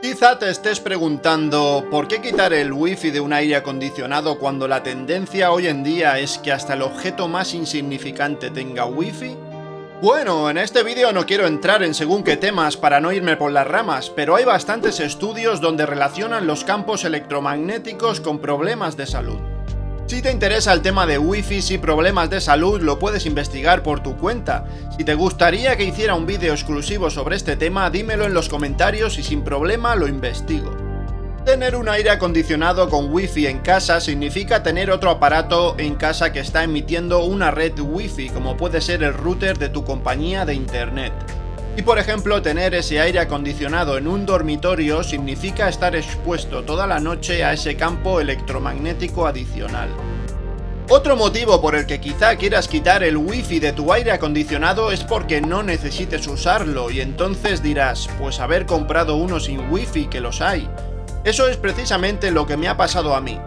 Quizá te estés preguntando ¿por qué quitar el wifi de un aire acondicionado cuando la tendencia hoy en día es que hasta el objeto más insignificante tenga wifi? Bueno, en este vídeo no quiero entrar en según qué temas para no irme por las ramas, pero hay bastantes estudios donde relacionan los campos electromagnéticos con problemas de salud. Si te interesa el tema de wifi y problemas de salud, lo puedes investigar por tu cuenta. Si te gustaría que hiciera un vídeo exclusivo sobre este tema, dímelo en los comentarios y sin problema lo investigo. Tener un aire acondicionado con wifi en casa significa tener otro aparato en casa que está emitiendo una red wifi, como puede ser el router de tu compañía de internet. Y por ejemplo, tener ese aire acondicionado en un dormitorio significa estar expuesto toda la noche a ese campo electromagnético adicional. Otro motivo por el que quizá quieras quitar el wifi de tu aire acondicionado es porque no necesites usarlo y entonces dirás, pues haber comprado uno sin wifi, que los hay. Eso es precisamente lo que me ha pasado a mí.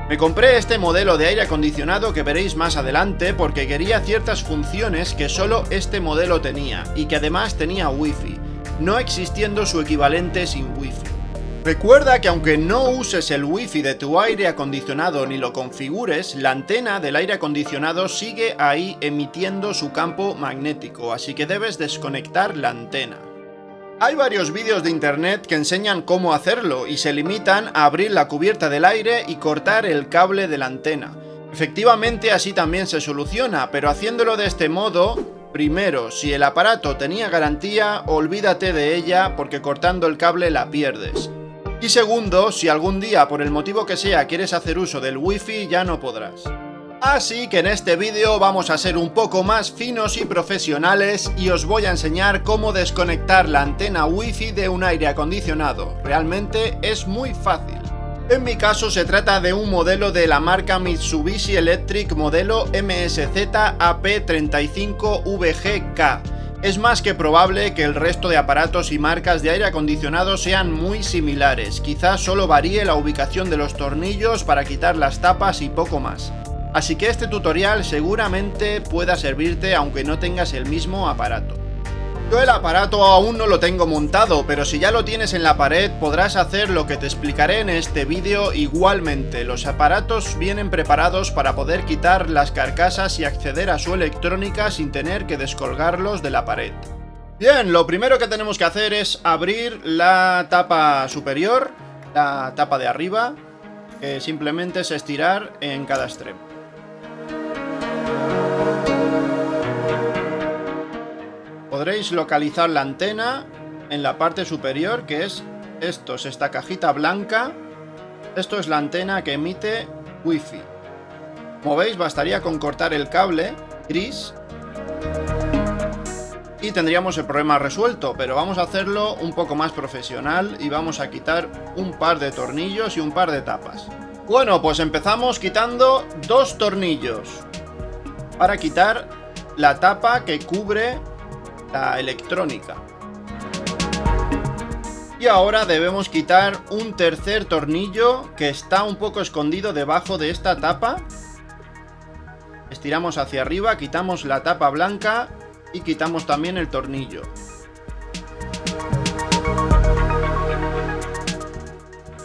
Me compré este modelo de aire acondicionado que veréis más adelante porque quería ciertas funciones que solo este modelo tenía y que además tenía wifi, no existiendo su equivalente sin wifi. Recuerda que aunque no uses el wifi de tu aire acondicionado ni lo configures, la antena del aire acondicionado sigue ahí emitiendo su campo magnético, así que debes desconectar la antena. Hay varios vídeos de internet que enseñan cómo hacerlo y se limitan a abrir la cubierta del aire y cortar el cable de la antena. Efectivamente así también se soluciona, pero haciéndolo de este modo, primero, si el aparato tenía garantía, olvídate de ella porque cortando el cable la pierdes. Y segundo, si algún día por el motivo que sea quieres hacer uso del wifi ya no podrás. Así que en este vídeo vamos a ser un poco más finos y profesionales y os voy a enseñar cómo desconectar la antena wifi de un aire acondicionado. Realmente es muy fácil. En mi caso se trata de un modelo de la marca Mitsubishi Electric modelo MSZ-AP35VGK. Es más que probable que el resto de aparatos y marcas de aire acondicionado sean muy similares. Quizás solo varíe la ubicación de los tornillos para quitar las tapas y poco más. Así que este tutorial seguramente pueda servirte aunque no tengas el mismo aparato. Yo el aparato aún no lo tengo montado, pero si ya lo tienes en la pared podrás hacer lo que te explicaré en este vídeo igualmente. Los aparatos vienen preparados para poder quitar las carcasas y acceder a su electrónica sin tener que descolgarlos de la pared. Bien, lo primero que tenemos que hacer es abrir la tapa superior, la tapa de arriba, que simplemente es estirar en cada extremo. Podréis localizar la antena en la parte superior, que es esta cajita blanca. Esto es la antena que emite wifi. Como veis, bastaría con cortar el cable gris y tendríamos el problema resuelto, pero vamos a hacerlo un poco más profesional y vamos a quitar un par de tornillos y un par de tapas. Bueno, pues empezamos quitando dos tornillos para quitar la tapa que cubre la electrónica. Y ahora debemos quitar un tercer tornillo que está un poco escondido debajo de esta tapa. Estiramos hacia arriba, quitamos la tapa blanca y quitamos también el tornillo.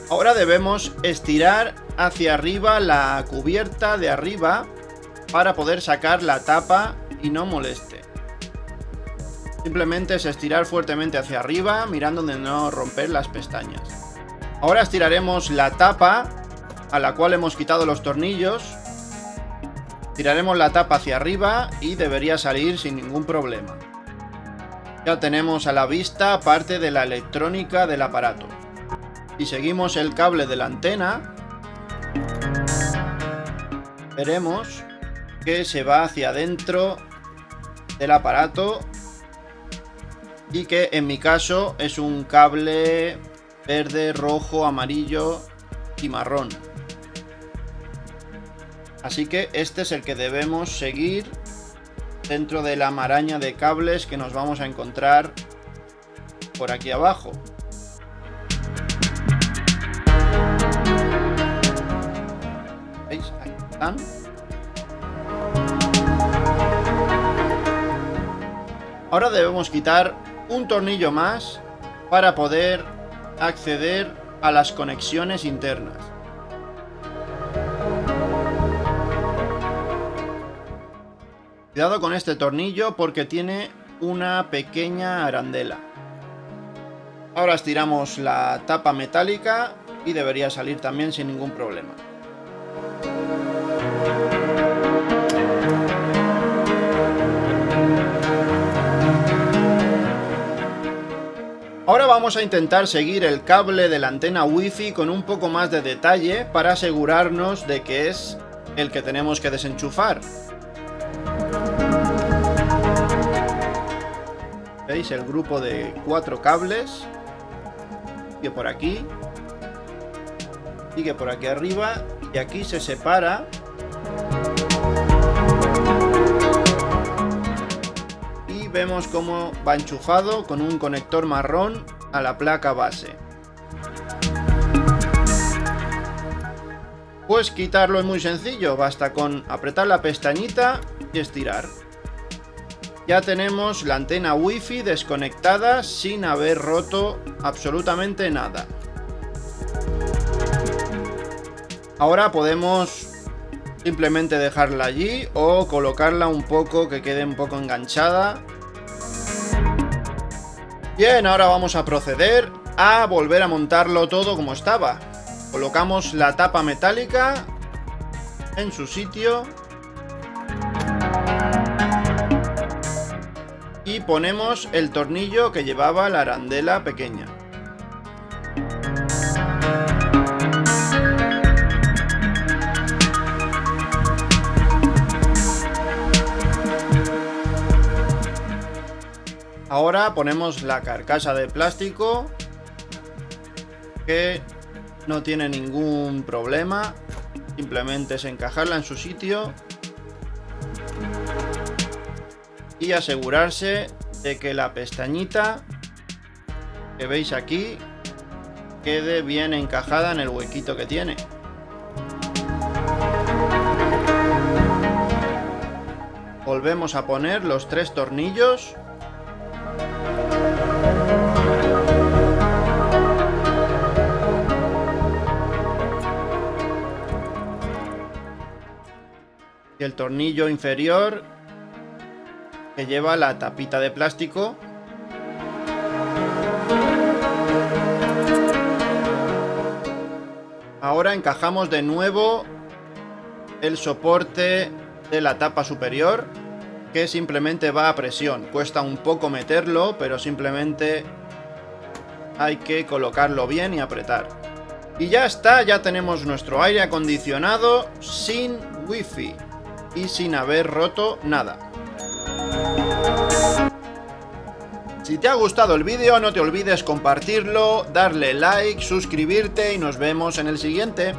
Ahora debemos estirar hacia arriba la cubierta de arriba para poder sacar la tapa y no moleste. Simplemente es estirar fuertemente hacia arriba, mirando de no romper las pestañas. Ahora estiraremos la tapa a la cual hemos quitado los tornillos. Tiraremos la tapa hacia arriba y debería salir sin ningún problema. Ya tenemos a la vista parte de la electrónica del aparato. Si seguimos el cable de la antena, veremos que se va hacia adentro del aparato y que en mi caso es un cable verde, rojo, amarillo y marrón. Así que este es el que debemos seguir dentro de la maraña de cables que nos vamos a encontrar por aquí abajo. ¿Veis? Ahí están. Ahora debemos quitar un tornillo más para poder acceder a las conexiones internas. Cuidado con este tornillo porque tiene una pequeña arandela. Ahora estiramos la tapa metálica y debería salir también sin ningún problema. Ahora vamos a intentar seguir el cable de la antena Wi-Fi con un poco más de detalle para asegurarnos de que es el que tenemos que desenchufar. ¿Veis el grupo de 4 cables? Sigue por aquí, sigue por aquí arriba y aquí se separa. Y vemos cómo va enchufado con un conector marrón a la placa base. Pues quitarlo es muy sencillo, basta con apretar la pestañita y estirar. Ya tenemos la antena Wi-Fi desconectada sin haber roto absolutamente nada. Ahora podemos simplemente dejarla allí o colocarla un poco, que quede un poco enganchada. Bien, ahora vamos a proceder a volver a montarlo todo como estaba. Colocamos la tapa metálica en su sitio. Y ponemos el tornillo que llevaba la arandela pequeña. Ahora ponemos la carcasa de plástico, que no tiene ningún problema, simplemente es encajarla en su sitio y asegurarse de que la pestañita que veis aquí quede bien encajada en el huequito que tiene. Volvemos a poner los 3 tornillos. Y el tornillo inferior que lleva la tapita de plástico. Ahora encajamos de nuevo el soporte de la tapa superior, que simplemente va a presión. Cuesta un poco meterlo, pero simplemente hay que colocarlo bien y apretar. Y ya está, ya tenemos nuestro aire acondicionado sin Wi-Fi y sin haber roto nada. Si te ha gustado el vídeo, no te olvides compartirlo, darle like, suscribirte y nos vemos en el siguiente.